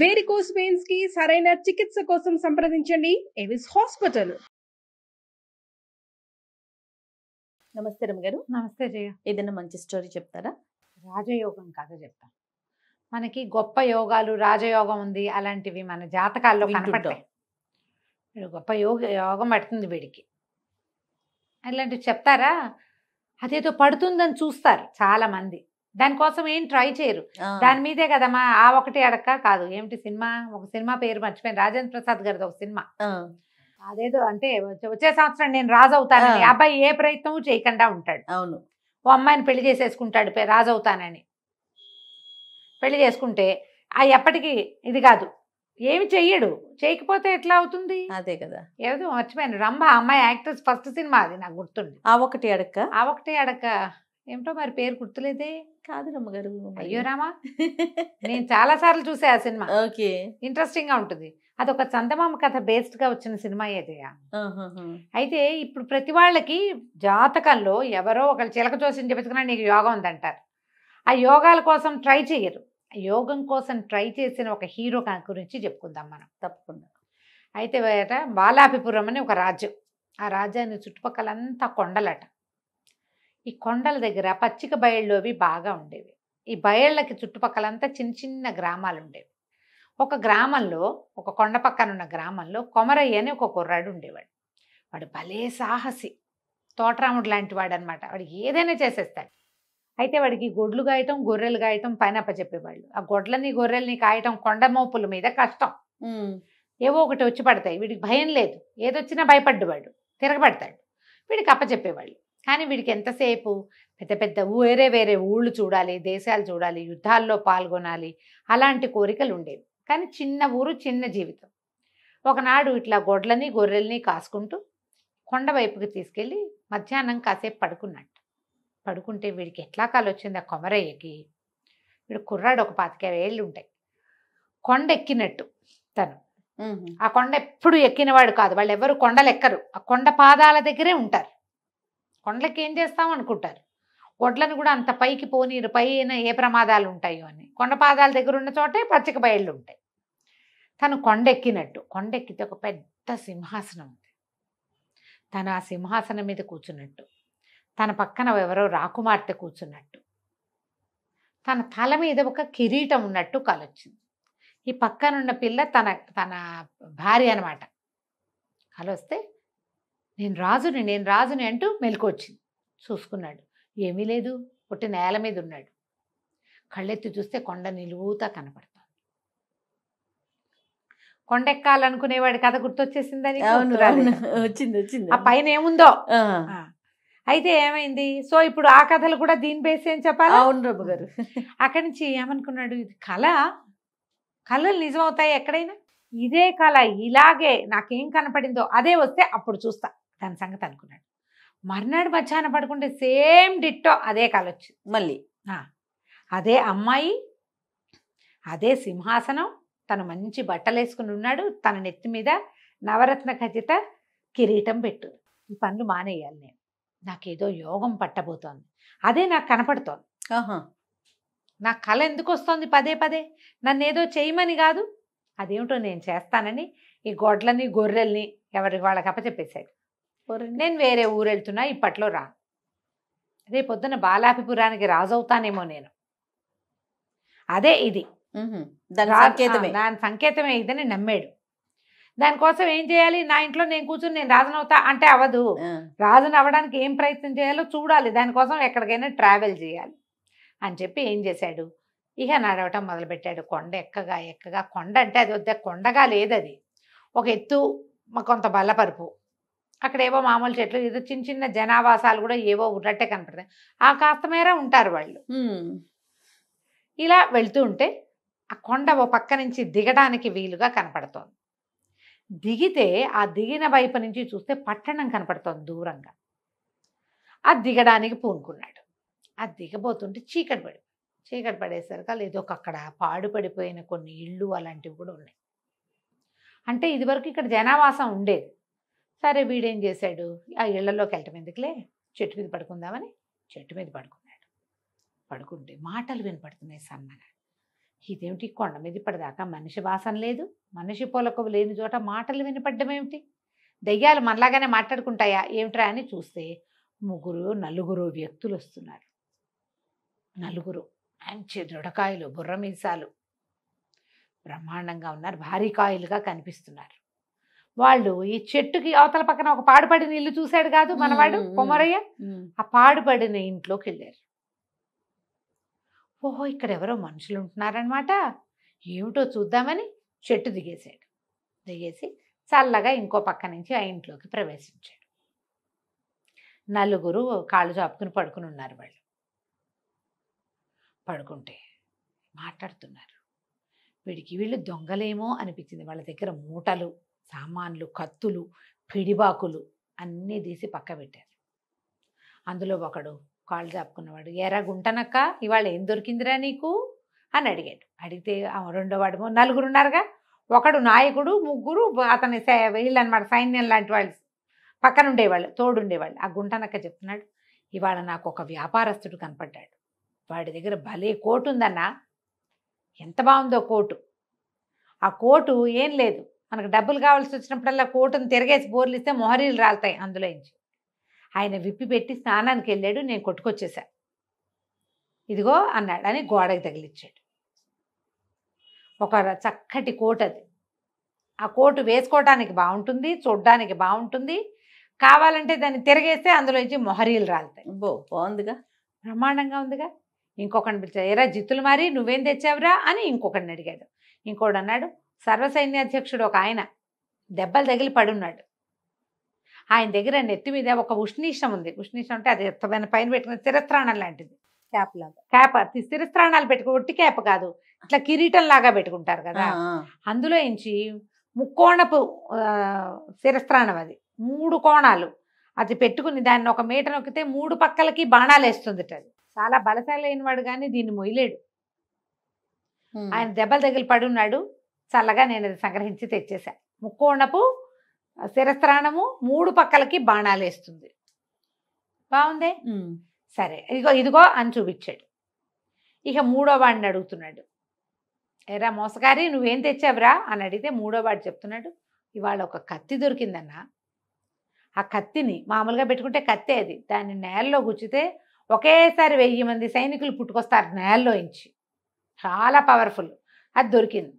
Varicose veins కి సరైన చికిత్స కోసం సంప్రదించండి ఎవిస్ హాస్పిటల్. నమస్తే రమగారు. నమస్తే జయ. ఏదైనా మంచి స్టోరీ చెప్తారా? రాజయోగం కథ చెప్తాం. మనకి గొప్ప యోగాలు రాజయోగం ఉంది అలాంటివి మన జాతకాల్లో కనపడతాయి. గొప్ప యోగం పడుతుంది వీడికి అలాంటివి చెప్తారా? అదేదో పడుతుందని చూస్తారు చాలా మంది, దానికోసం ఏం ట్రై చేయరు. దాని మీదే కదమ్మా ఆ ఒకటి అడక్క కాదు ఏమిటి సినిమా, ఒక సినిమా పేరు మర్చిపోయాను, రాజేంద్ర ప్రసాద్ గారిది ఒక సినిమా. అదేదో అంటే వచ్చే సంవత్సరం నేను రాజు అవుతానని అబ్బాయి ఏ ప్రయత్నం చేయకుండా ఉంటాడు. అవును, ఓ అమ్మాయిని పెళ్లి చేసేసుకుంటాడు రాజు అవుతానని. పెళ్లి చేసుకుంటే ఎప్పటికీ ఇది కాదు, ఏమి చెయ్యడు. చేయకపోతే ఎట్లా అవుతుంది? అదే కదా. ఏదో మర్చిపోయాను, రంభ అమ్మాయి యాక్టర్స్ ఫస్ట్ సినిమా అది నాకు గుర్తుంది. ఆ ఒకటి అడక్క, ఆ ఒకటి అడక్క ఏమిటో మరి పేరు గుర్తులేదే. కాదు రమ్మగారు, అయ్యో రామా, నేను చాలా సార్లు చూసా ఆ సినిమా. ఓకే, ఇంట్రెస్టింగ్ గా ఉంటుంది. అదొక చందమామ కథ బేస్డ్ గా వచ్చిన సినిమా ఏదయ్య. అయితే ఇప్పుడు ప్రతి వాళ్ళకి జాతకంలో ఎవరో ఒకళ్ళు చిలక చూసి చెప్పుకున్నా నీకు యోగం ఉందంటారు. ఆ యోగాల కోసం ట్రై చేయరు. యోగం కోసం ట్రై చేసిన ఒక హీరో గురించి చెప్పుకుందాం మనం. తప్పకుండా. అయితే బాలాపిపురం అని ఒక రాజ్యం. ఆ రాజ్యాన్ని చుట్టుపక్కలంతా కొండలట. ఈ కొండల దగ్గర పచ్చిక బయళ్ళు అవి బాగా ఉండేవి. ఈ బయళ్ళకి చుట్టుపక్కలంతా చిన్న చిన్న గ్రామాలు ఉండేవి. ఒక గ్రామంలో, ఒక కొండ పక్కన ఉన్న గ్రామంలో కొమరయ్య అని ఒక కుర్రాడు ఉండేవాడు. వాడు భలే సాహసి, తోటరాముడు లాంటి వాడు అనమాట. వాడు ఏదైనా చేసేస్తాడు. అయితే వాడికి గొడ్లు గాయటం గొర్రెలు గాయటం పైన చెప్పేవాళ్ళు. ఆ గొడ్లని గొర్రెల్ని కాయటం కొండ మోపుల మీద కష్టం. ఏవో ఒకటి వచ్చి పడతాయి. వీడికి భయం లేదు, ఏదొచ్చినా భయపడ్డవాడు, తిరగబడతాడు. వీడికి అప్పచెప్పేవాళ్ళు. కానీ వీడికి ఎంతసేపు పెద్ద పెద్ద వేరే వేరే ఊళ్ళు చూడాలి, దేశాలు చూడాలి, యుద్ధాల్లో పాల్గొనాలి, అలాంటి కోరికలు ఉండేవి. కానీ చిన్న ఊరు, చిన్న జీవితం. ఒకనాడు ఇట్లా గొడ్లని గొర్రెల్ని కాసుకుంటూ కొండ వైపుకి తీసుకెళ్ళి మధ్యాహ్నం కాసేపు పడుకున్నట్టు. పడుకుంటే వీడికి ఎట్లా కాలు వచ్చింది ఆ కొమరయ్యకి. వీడు కుర్రాడు, ఒక 25 ఏళ్ళు ఉంటాయి. కొండ ఎక్కినట్టు తను. ఆ కొండ ఎప్పుడు ఎక్కినవాడు కాదు. వాళ్ళు ఎవరు కొండలు ఎక్కరు, ఆ కొండ పాదాల దగ్గరే ఉంటారు. కొండలకి ఏం చేస్తాం అనుకుంటారు. గొడ్లను కూడా అంత పైకి పోనీరు, పైన ఏ ప్రమాదాలు ఉంటాయో అని. కొండ పాదాల దగ్గర ఉన్న చోటే పచ్చిక బయళ్ళు ఉంటాయి. తను కొండెక్కినట్టు, కొండెక్కితే ఒక పెద్ద సింహాసనం ఉంది. తను ఆ సింహాసనం మీద కూర్చున్నట్టు, తన పక్కన ఎవరో రాకుమార్తె కూర్చున్నట్టు, తన తల మీద ఒక కిరీటం ఉన్నట్టు కలొచ్చింది. ఈ పక్కనున్న పిల్ల తన తన భార్య అనమాట. కలొస్తే నేను రాజుని అంటూ మెలకువచ్చింది. చూసుకున్నాడు, ఏమీ లేదు, పుట్టి నేల మీద ఉన్నాడు. కళ్ళెత్తి చూస్తే కొండ నిలువుతా కనపడుతుంది. కొండెక్కాలనుకునేవాడి కథ గుర్తొచ్చేసిందని వచ్చింది. ఆ పైన ఏముందో. అయితే ఏమైంది? సో ఇప్పుడు ఆ కథలు కూడా దీని బేస్ ఏం చెప్పాలి? అవును రమ్మ గారు. అక్కడి నుంచి ఏమనుకున్నాడు, ఇది కళలు నిజమవుతాయి ఎక్కడైనా. ఇదే కళ ఇలాగే నాకేం కనపడిందో అదే వస్తే అప్పుడు చూస్తా దాని సంగతి అనుకున్నాడు. మర్నాడు మధ్యాహ్నం పడుకుంటే సేమ్ డిట్టో అదే కళ వచ్చింది. మళ్ళీ అదే అమ్మాయి, అదే సింహాసనం, తను మంచి బట్టలు వేసుకుని ఉన్నాడు, తన నెత్తి మీద నవరత్న ఖచ్చిత కిరీటం పెట్టు. ఈ పనులు మానేయాలి నేను, నాకేదో యోగం పట్టబోతోంది, అదే నాకు కనపడుతోంది. నా కళ ఎందుకు వస్తుంది పదే పదే? నన్ను ఏదో చేయమని కాదు, అదేమిటో నేను చేస్తానని ఈ గొడ్లని గొర్రెల్ని ఎవరికి వాళ్ళకి అప్పచెప్పేశాడు. నేను వేరే ఊరు వెళ్తున్నా, ఇప్పట్లో రా, రేపొద్దున బాలాపిపురానికి రాజు అవుతానేమో నేను. అదే ఇది దాని సంకేతమే ఇదని నమ్మాడు. దానికోసం ఏం చేయాలి? నా ఇంట్లో నేను కూర్చుని నేను రాజునవుతా అంటే అవ్వదు. రాజుని అవ్వడానికి ఏం ప్రయత్నం చేయాలో చూడాలి, దానికోసం ఎక్కడికైనా ట్రావెల్ చేయాలి అని చెప్పి ఏం చేశాడు, ఇక నడవటం మొదలుపెట్టాడు. కొండ ఎక్కగా కొండ అంటే అది వద్ద కొండగా లేదు, అది ఒక ఎత్తు, కొంత బల్లపరుపు, అక్కడ ఏవో మామూలు చెట్లు, ఏదో చిన్న చిన్న జనావాసాలు కూడా ఏవో ఉన్నట్టే కనపడతాయి. ఆ కాస్త మేర ఉంటారు వాళ్ళు. ఇలా వెళ్తూ ఉంటే ఆ కొండ ఓ పక్క నుంచి దిగడానికి వీలుగా కనపడుతోంది. దిగితే ఆ దిగిన వైపు నుంచి చూస్తే పట్టణం కనపడుతోంది దూరంగా. ఆ దిగడానికి పూనుకున్నాడు. ఆ దిగబోతుంటే చీకటి పడేసరికి లేదో అక్కడ పాడుపడిపోయిన కొన్ని ఇళ్ళు అలాంటివి కూడా ఉన్నాయి. అంటే ఇదివరకు ఇక్కడ జనావాసం ఉండేది. సరే వీడేం చేశాడు, ఆ ఇళ్లలోకి వెళ్ళటం ఎందుకులే, చెట్టు మీద పడుకుందామని చెట్టు మీద పడుకున్నాడు. పడుకుంటే మాటలు వినపడుతున్నాయి సన్నగా. ఇదేమిటి కొండ మీద ఇప్పటిదాకా మనిషి వాసన లేదు, మనిషి పొలకవు లేని చోట మాటలు వినపడ్డం ఏమిటి, దెయ్యాలు మనలాగానే మాట్లాడుకుంటాయా ఏమిట్రా అని చూస్తే నలుగురు వ్యక్తులు వస్తున్నారు. నలుగురు మంచి దృఢకాయలు, బుర్ర మీసాలు, బ్రహ్మాండంగా ఉన్నారు, భారీ కాయలుగా కనిపిస్తున్నారు. వాళ్ళు ఈ చెట్టుకి అవతల పక్కన ఒక పాడుపడిన ఇల్లు చూశాడు కాదు మనవాడు కొమరయ్య, ఆ పాడుపడిన ఇంట్లోకి వెళ్ళారు. ఓహో ఇక్కడ ఎవరో మనుషులు ఉంటున్నారనమాట, ఏమిటో చూద్దామని చెట్టు దిగేశాడు. దిగేసి చల్లగా ఇంకో పక్క నుంచి ఆ ఇంట్లోకి ప్రవేశించాడు. నలుగురు కాళ్ళు చాపుకుని పడుకుని ఉన్నారు. వాళ్ళు పడుకుంటే మాట్లాడుతున్నారు. వీళ్ళు దొంగలేమో అనిపించింది. వాళ్ళ దగ్గర మూటలు, సామాన్లు, కత్తులు, పిడిబాకులు అన్నీ తీసి పక్క పెట్టారు. అందులో ఒకడు కాళ్ళు చాపుకున్నవాడు, ఎరా గుంటనక్క ఇవాళ ఏం దొరికిందిరా నీకు అని అడిగాడు. అడిగితే రెండోవాడు, నలుగురు ఉన్నారుగా, ఒకడు నాయకుడు, ముగ్గురు అతని వీళ్ళు అనమాట, సైన్యం లాంటి వాళ్ళు పక్కన ఉండేవాళ్ళు, తోడుండేవాళ్ళు. ఆ గుంటనక్క చెప్తున్నాడు, ఇవాళ నాకు ఒక వ్యాపారస్తుడు కనపడ్డాడు. వాడి దగ్గర భలే కోటు ఉందన్నా, ఎంత బాగుందో కోటు. ఆ కోటు ఏం లేదు, మనకు డబ్బులు కావాల్సి వచ్చినప్పుడల్లా కోటును తిరగేసి బోర్లు ఇస్తే మొహరీలు రాలుతాయి అందులో నుంచి. ఆయన విప్పి పెట్టి స్నానానికి వెళ్ళాడు, నేను కొట్టుకొచ్చేసా, ఇదిగో అన్నాడు అని గోడకి తగిలిచ్చాడు. ఒక చక్కటి కోటు అది. ఆ కోటు వేసుకోవడానికి బాగుంటుంది, చూడ్డానికి బాగుంటుంది, కావాలంటే దాన్ని తిరగేస్తే అందులో నుంచి మొహరీలు రాలుతాయి. బాగుందిగా, బ్రహ్మాండంగా ఉందిగా. ఇంకొకరిని పిలిచాడు, ఎరా జిత్తులు మరి నువ్వేం తెచ్చావురా అని ఇంకొకరిని అడిగాడు. ఇంకోడు అన్నాడు, సర్వసైన్యాధ్యక్షుడు ఒక ఆయన దెబ్బలు తగిలి పడున్నాడు, ఆయన దగ్గర నెత్తి మీద ఒక ఉష్ణీషం ఉంది. ఉష్ణీషం అంటే అది పైన పెట్టుకున్న శిరస్త్రాణం లాంటిది, క్యాప్ లాగా. క్యాప్, శిరస్త్రాణాలు పెట్టుకో, ఒట్టి క్యాప్ కాదు, ఇట్లా కిరీటం లాగా పెట్టుకుంటారు కదా, అందులో నుంచి ముక్కోణపు శిరస్త్రాణం, అది 3 కోణాలు, అది పెట్టుకుని దాన్ని ఒక మీట నొక్కితే 3 పక్కలకి బాణాలు వేస్తుంది. అది చాలా బలశాలైన వాడు కానీ దీన్ని మొయ్యలేడు. ఆయన దెబ్బలు తగిలి పడున్నాడు, చల్లగా నేను అది సంగ్రహించి తెచ్చేసా. ముక్కోణపు శిరస్త్రాణము, 3 పక్కలకి బాణాలు వేస్తుంది, బాగుందే, సరే ఇదిగో అని చూపించాడు. ఇక మూడో వాడిని అడుగుతున్నాడు, ఎరా మోసగారి నువ్వేం తెచ్చావురా అని అడిగితే మూడో వాడు చెప్తున్నాడు, ఇవాళ ఒక కత్తి దొరికిందన్న. ఆ కత్తిని మామూలుగా పెట్టుకుంటే కత్తే, అది దాన్ని నేలలో గుచ్చితే ఒకేసారి 1000 మంది సైనికులు పుట్టుకొస్తారు నేలలో ఇంచి, చాలా పవర్ఫుల్, అది దొరికింది,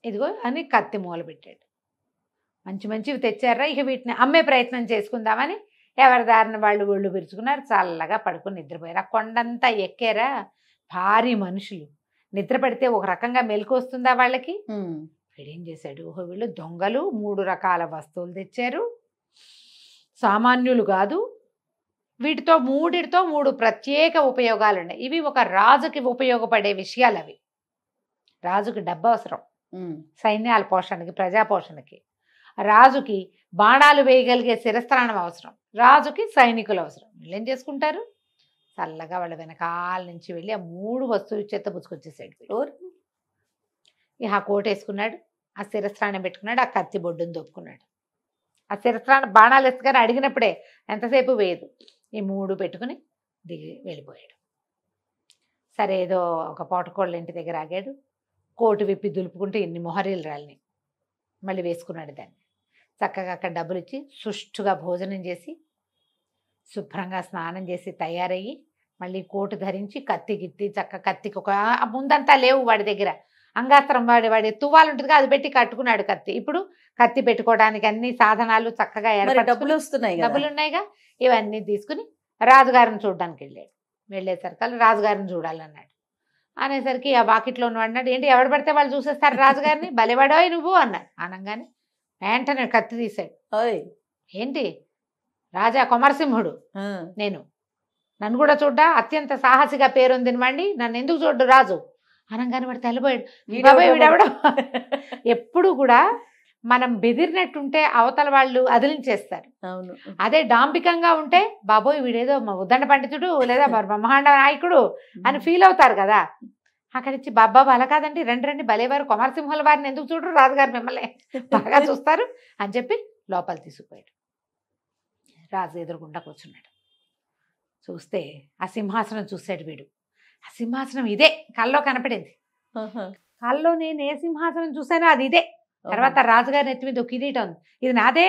ఇదిగో అని కత్తి మొదలుపెట్టాడు. మంచివి తెచ్చారా, ఇక వీటిని అమ్మే ప్రయత్నం చేసుకుందామని ఎవరి దారిని వాళ్ళు ఒళ్ళు విరుచుకున్నారు, చల్లగా పడుకుని నిద్రపోయారు. ఆ కొండంతా ఎక్కారా, భారీ మనుషులు, నిద్ర పడితే ఒక రకంగా మెలకు వస్తుందా వాళ్ళకి. వీడేం చేశాడు, వీళ్ళు దొంగలు, 3 రకాల వస్తువులు తెచ్చారు, సామాన్యులు కాదు, వీటితో 3 ప్రత్యేక ఉపయోగాలు ఉన్నాయి. ఇవి ఒక రాజుకి ఉపయోగపడే విషయాలు. అవి రాజుకి డబ్బు అవసరం, సైన్యాల పోషణకి, ప్రజా పోషణకి, రాజుకి బాణాలు వేయగలిగే శిరస్త్రాణం అవసరం, రాజుకి సైనికులు అవసరం. వీళ్ళు ఏం చేసుకుంటారు, చల్లగా వాళ్ళ వెనకాల నుంచి వెళ్ళి ఆ 3 వస్తువులు చెత్త పుచ్చుకొచ్చేసాడు. ఇక ఆ కోట వేసుకున్నాడు, ఆ శిరస్త్రాణం పెట్టుకున్నాడు, ఆ కత్తి బొడ్డును దొప్పుకున్నాడు. ఆ శిరస్త్రాణం బాణాలు వేసుకొని అడిగినప్పుడే ఎంతసేపు వేయదు, ఈ 3 పెట్టుకుని దిగి వెళ్ళిపోయాడు. సరే ఏదో ఒక పోటకోళ్ళ ఇంటి దగ్గర ఆగాడు, కోటు విప్పి దులుపుకుంటే ఇన్ని మొహరీలు రాలిని మళ్ళీ వేసుకున్నాడు. దాన్ని చక్కగా అక్కడ డబ్బులు ఇచ్చి సుష్టుగా భోజనం చేసి శుభ్రంగా స్నానం చేసి తయారయ్యి మళ్ళీ కోటు ధరించి కత్తి గిత్తి కత్తికి ఒక ముందంతా లేవు వాడి దగ్గర, అంగాస్త్రం వాడి తువ్వాలు ఉంటుంది అది పెట్టి కట్టుకున్నాడు కత్తి. ఇప్పుడు కత్తి పెట్టుకోవడానికి అన్ని సాధనాలు చక్కగా డబ్బులు వస్తున్నాయి, డబ్బులు ఉన్నాయిగా, ఇవన్నీ తీసుకుని రాజుగారిని చూడడానికి వెళ్ళాడు. వెళ్ళేసరికి రాజుగారిని చూడాలన్నాడు. అనేసరికి ఆ వాకిట్లో ఉన్నవాడు అన్నాడు, ఏంటి ఎవడు పడితే వాళ్ళు చూసేస్తారు రాజుగారిని, బలివాడోయ్ నువ్వు అన్నాడు. అనగానే వెంటనే కత్తి తీశాడు. ఏంటి రాజా కొమరసింహుడు నేను, నన్ను కూడా చూడ్డా, అత్యంత సాహసిగా పేరొందిన వాడిని నన్ను ఎందుకు చూడ్డు రాజు అనగానే వాడు తెల్లబోయాడు. వీడెవడో ఎప్పుడు కూడా మనం బెదిరినట్టుంటే అవతల వాళ్ళు అదిలించేస్తారు. అవును, అదే డాంబికంగా ఉంటే బాబోయ్ వీడేదో ఉద్దండ పండితుడు లేదా బ్రహ్మాండ నాయకుడు అని ఫీల్ అవుతారు కదా. అక్కడి నుంచి బాబా అలా కాదండి, రండి భలేవారు కొమరసింహుల వారిని ఎందుకు చూడరు, రాజుగారు మిమ్మల్ని బాగా చూస్తారు అని చెప్పి లోపల తీసుకుపోయాడు. రాజు ఎదురుగుండా కూర్చున్నాడు. చూస్తే ఆ సింహాసనం చూశాడు వీడు. ఆ సింహాసనం ఇదే కల్లో కనపడింది. కల్లో నేను ఏ సింహాసనం చూసానో అది ఇదే. తర్వాత రాజుగారి నెత్తి మీద ఒక కిరీటం ఉంది, ఇది నాదే.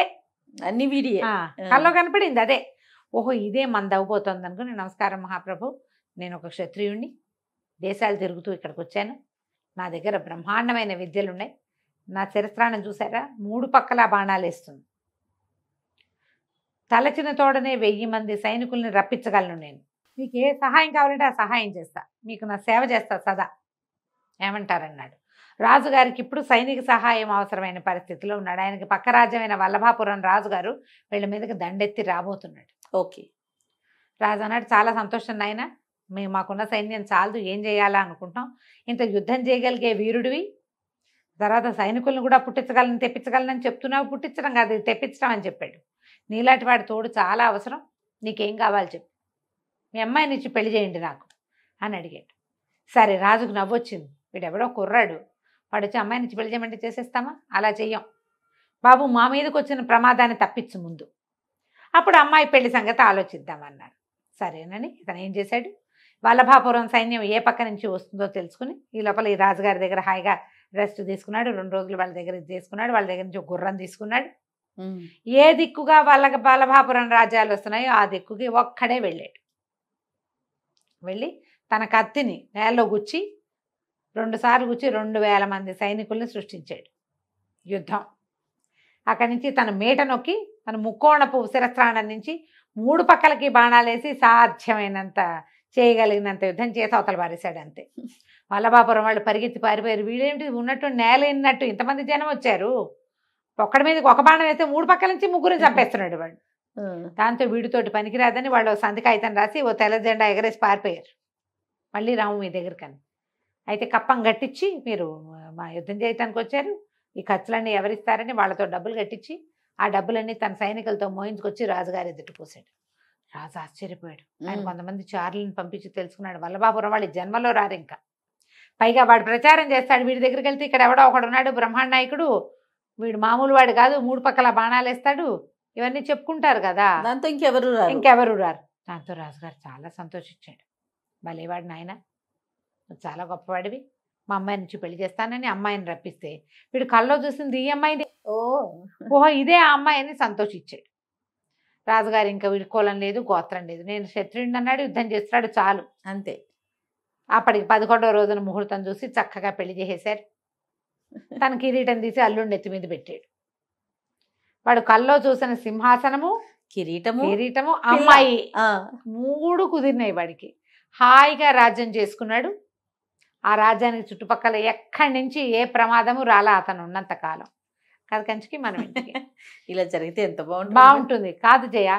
అన్ని వీడియే. కల్లో కనపడింది అదే. ఓహో ఇదే మన దవ్వబోతోంది అనుకుని, నమస్కారం మహాప్రభు, నేను ఒక క్షత్రియుణ్ణి, దేశాలు తిరుగుతూ ఇక్కడికి వచ్చాను, నా దగ్గర బ్రహ్మాండమైన విద్యలు ఉన్నాయి, నా చరిత్రాన్ని చూసారా, 3 పక్కల బాణాలు వేస్తుంది, తలచిన తోడనే 1000 మంది సైనికుల్ని రప్పించగలను, నేను మీకు ఏ సహాయం కావాలంటే ఆ సహాయం చేస్తా, మీకు నా సేవ చేస్తా సదా, ఏమంటారన్నాడు. రాజుగారికి ఇప్పుడు సైనిక సహాయం అవసరమైన పరిస్థితిలో ఉన్నాడు. ఆయనకి పక్క రాజ్యమైన వల్లభాపురం రాజుగారు వీళ్ళ మీదకి దండెత్తి రాబోతున్నాడు. ఓకే. రాజు అన్నాడు, చాలా సంతోషం నాయన, మేము మాకున్న సైన్యం చాలదు, ఏం చేయాలా అనుకుంటాం, ఇంత యుద్ధం చేయగలిగే వీరుడివి, తర్వాత సైనికులను కూడా పుట్టించగలను తెప్పించగలనని చెప్తున్నావు, పుట్టించడం కాదు తెప్పించడం అని చెప్పాడు. నీలాంటి వాడి తోడు చాలా అవసరం, నీకేం కావాలి చెప్పు, మీ అమ్మాయిని ఇచ్చి పెళ్లి చేయండి నాకు అని అడిగాడు. సరే, రాజుకు నవ్వొచ్చింది, వీడెవడో కుర్రాడు, వాడు వచ్చి అమ్మాయిని ఇచ్చి పెళ్లి చేయమంటే చేసేస్తామా, అలా చెయ్యం బాబు, మా మీదకి వచ్చిన ప్రమాదాన్ని తప్పించు ముందు, అప్పుడు అమ్మాయి పెళ్లి సంగతి ఆలోచిద్దామన్నారు. సరేనని ఇతను ఏం చేశాడు, వల్లభాపురం సైన్యం ఏ పక్క నుంచి వస్తుందో తెలుసుకుని ఈ లోపల ఈ రాజుగారి దగ్గర హాయిగా రెస్ట్ తీసుకున్నాడు. 2 రోజులు వాళ్ళ దగ్గర తీసుకున్నాడు, వాళ్ళ దగ్గర నుంచి ఒక గుర్రం తీసుకున్నాడు. ఏ దిక్కుగా వల్లభాపురం రాజ్యాలు వస్తున్నాయో ఆ దిక్కుకి ఒక్కడే వెళ్ళాడు. వెళ్ళి తన కత్తిని నేలలో గుచ్చి 2 సార్లు గుచ్చి 2000 మంది సైనికుల్ని సృష్టించాడు. యుద్ధం అక్కడి నుంచి తన మీట నొక్కి తన ముక్కోణపు శిరస్త్రాణం నుంచి 3 పక్కలకి బాణాలేసి సాధ్యమైనంత చేయగలిగినంత యుద్ధం చేసి అవతల పారేశాడు. అంతే. వల్లభాపురం వాళ్ళు పరిగెత్తి పారిపోయారు. వీడేమిటి ఉన్నట్టు నేల ఇన్నట్టు ఇంతమంది జనం వచ్చారు, ఒక్కడి మీదకి ఒక బాణం వేస్తే 3 పక్కల నుంచి 3 చంపేస్తున్నాడు వాడు. దాంతో వీడితోటి పనికిరాదని వాళ్ళు సంధికాయితం రాసి ఓ తెల్ల జెండా ఎగరేసి పారిపోయారు. మళ్ళీ రాము మీ దగ్గరకని. అయితే కప్పం కట్టించి, మీరు మా యుద్ధం చేయటానికి వచ్చారు, ఈ ఖర్చులన్నీ ఎవరిస్తారని వాళ్ళతో డబ్బులు కట్టించి ఆ డబ్బులన్నీ తన సైనికులతో మోయించుకొచ్చి రాజుగారి ఎదుట పోసాడు. రాజు ఆశ్చర్యపోయాడు. ఆయన కొంతమంది చారులను పంపించి తెలుసుకున్నాడు, వల్లభాపురం వాళ్ళు జన్మలో రారు ఇంకా, పైగా వాడు ప్రచారం చేస్తాడు, వీడి దగ్గరికి వెళ్తే ఇక్కడ ఎవడో ఒకడు ఉన్నాడు బ్రహ్మాండ నాయకుడు, వీడు మామూలు వాడు కాదు, 3 పక్కల బాణాలు వేస్తాడు, ఇవన్నీ చెప్పుకుంటారు కదా, దాంతో ఇంకెవరు రారు. దాంతో రాజుగారు చాలా సంతోషించాడు. భలేవాడు నాయన, చాలా గొప్పవాడివి, మా అమ్మాయి నుంచి పెళ్లి చేస్తానని అమ్మాయిని రప్పిస్తే వీడు కల్లో చూసింది ఈ అమ్మాయిని, ఓహో ఇదే ఆ అమ్మాయి అని సంతోషించాడు. రాజుగారు ఇంకా వీడి కులం లేదు గోత్రం లేదు, నేను క్షత్రియుడిని అన్నాడు, యుద్ధం చేస్తాడు చాలు, అంతే. అప్పటికి 11వ రోజున ముహూర్తం చూసి చక్కగా పెళ్లి చేసేశారు. తన కిరీటం తీసి అల్లుండి ఎత్తి మీద పెట్టాడు. వాడు కల్లో చూసిన సింహాసనము, కిరీటము అమ్మాయి 3 కుదిరినాయి వాడికి. హాయిగా రాజ్యం చేసుకున్నాడు. ఆ రాజ్యానికి చుట్టుపక్కల ఎక్కడి నుంచి ఏ ప్రమాదము రాలా అతను ఉన్నంత కాలం. కథ కంచికి మనం ఇంటికి. ఇలా జరిగితే ఎంత బాగుంటుంది కాదు జయ.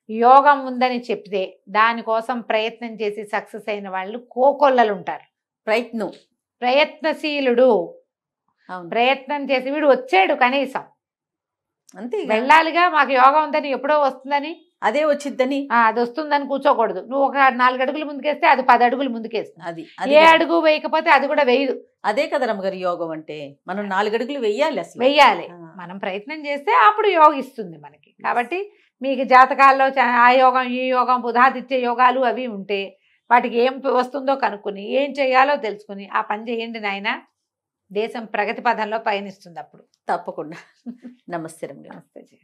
యోగం ఉందని చెప్తే దానికోసం ప్రయత్నం చేసి సక్సెస్ అయిన వాళ్ళు కోకొల్లలు ఉంటారు. ప్రయత్నశీలుడు, ప్రయత్నం చేసి వీడు వచ్చాడు కనీసం, అంతే. వెళ్ళాలిగా, మాకు యోగం ఉందని ఎప్పుడో వస్తుందని అదే వచ్చిద్దని అది వస్తుందని కూర్చోకూడదు. నువ్వు ఒక 4 అడుగులు ముందుకేస్తే అది 10 అడుగులు ముందుకేస్తుంది. అది ఏ అడుగు వేయకపోతే అది కూడా వేయదు. అదే కదా రమ్మగారు యోగం అంటే, మనం 4 అడుగులు వెయ్యాలి, అసలు వెయ్యాలి. మనం ప్రయత్నం చేస్తే అప్పుడు యోగిస్తుంది మనకి. కాబట్టి మీకు జాతకాల్లో ఆ యోగం ఈ యోగం బుధాదిత్య యోగాలు అవి ఉంటే వాటికి ఏం వస్తుందో కనుక్కుని ఏం చేయాలో తెలుసుకుని ఆ పని చేయండి నాయన, దేశం ప్రగతి పథంలో పయనిస్తుంది అప్పుడు. తప్పకుండా. నమస్తే. నమస్తే.